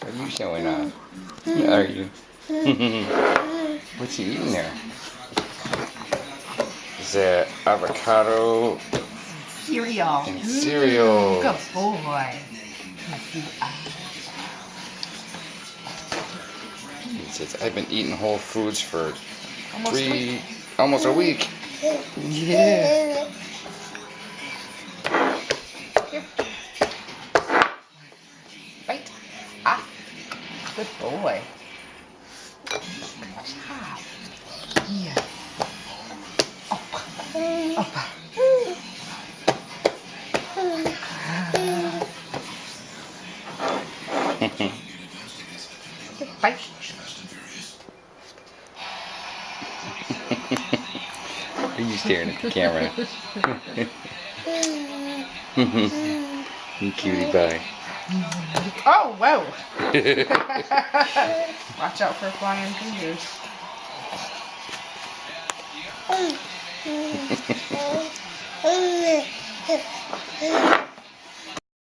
What are you showing off? What are you? What's you eating there? Is that avocado cereal? and cereal? Good boy. He says, I've been eating Whole Foods for Almost almost a week. Yeah. Here. Right. Ah. Good boy. Ah. Yeah. Up. Up. Bite. Are you staring at the camera? You cutie pie. Oh, whoa. Watch out for flying fingers.